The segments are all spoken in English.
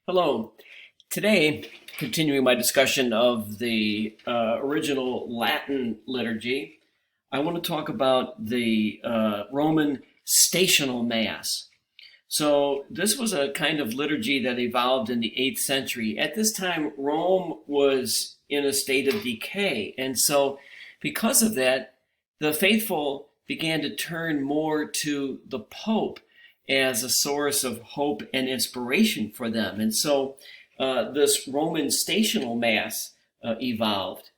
Hello. Today, continuing my discussion of the original Latin liturgy, I want to talk about the Roman stational Mass. So this was a kind of liturgy that evolved in the 8th century. At this time, Rome was in a state of decay. And so because of that, the faithful began to turn more to the Pope as a source of hope and inspiration for them. And so this Roman stational Mass evolved.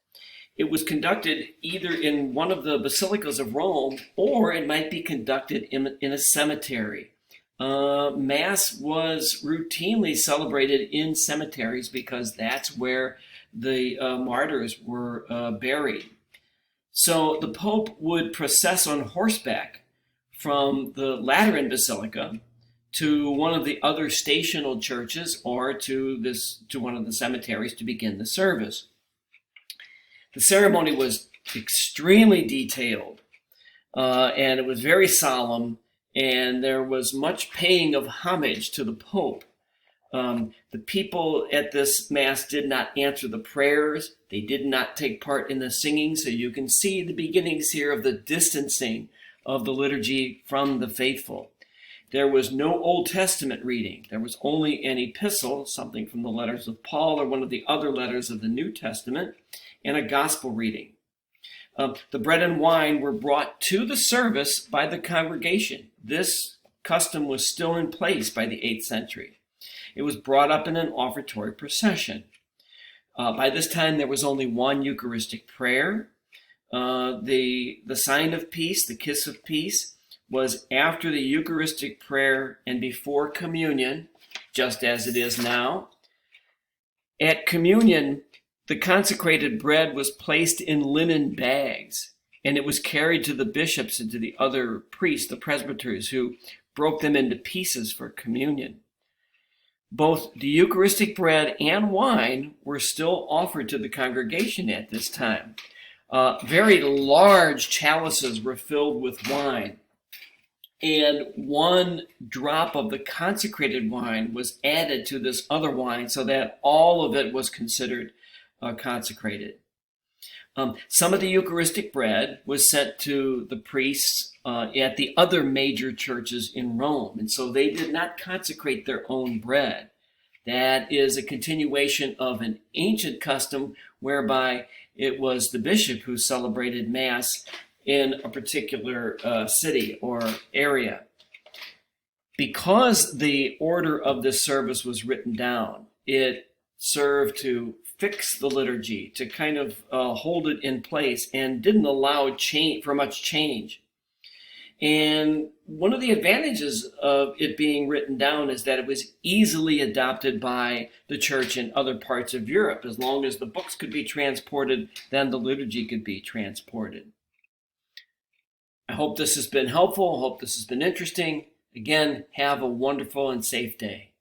It was conducted either in one of the basilicas of Rome, or it might be conducted in a cemetery. Mass was routinely celebrated in cemeteries because that's where the martyrs were buried. So the Pope would process on horseback from the Lateran Basilica to one of the other stational churches or to one of the cemeteries to begin the service. The ceremony was extremely detailed, and it was very solemn, and there was much paying of homage to the Pope. The people at this Mass did not answer the prayers. They did not take part in the singing, so you can see the beginnings here of the distancing of the liturgy from the faithful. There was no Old Testament reading. There was only an epistle, something from the letters of Paul or one of the other letters of the New Testament, and a gospel reading. The bread and wine were brought to the service by the congregation. This custom was still in place by the 8th century. It was brought up in an offertory procession. By this time, there was only one Eucharistic prayer. The sign of peace, the kiss of peace, was after the Eucharistic prayer and before communion, just as it is now. At communion, the consecrated bread was placed in linen bags, and it was carried to the bishops and to the other priests, the presbyters, who broke them into pieces for communion. Both the Eucharistic bread and wine were still offered to the congregation at this time. Very large chalices were filled with wine, and one drop of the consecrated wine was added to this other wine so that all of it was considered consecrated. Some of the Eucharistic bread was sent to the priests at the other major churches in Rome, and so they did not consecrate their own bread. That is a continuation of an ancient custom whereby it was the bishop who celebrated Mass in a particular city or area. Because the order of this service was written down, it served to fix the liturgy, to kind of hold it in place, and didn't allow for much change. And one of the advantages of it being written down is that it was easily adopted by the church in other parts of Europe. As long as the books could be transported, then the liturgy could be transported. I hope this has been helpful. I hope this has been interesting. Again, have a wonderful and safe day.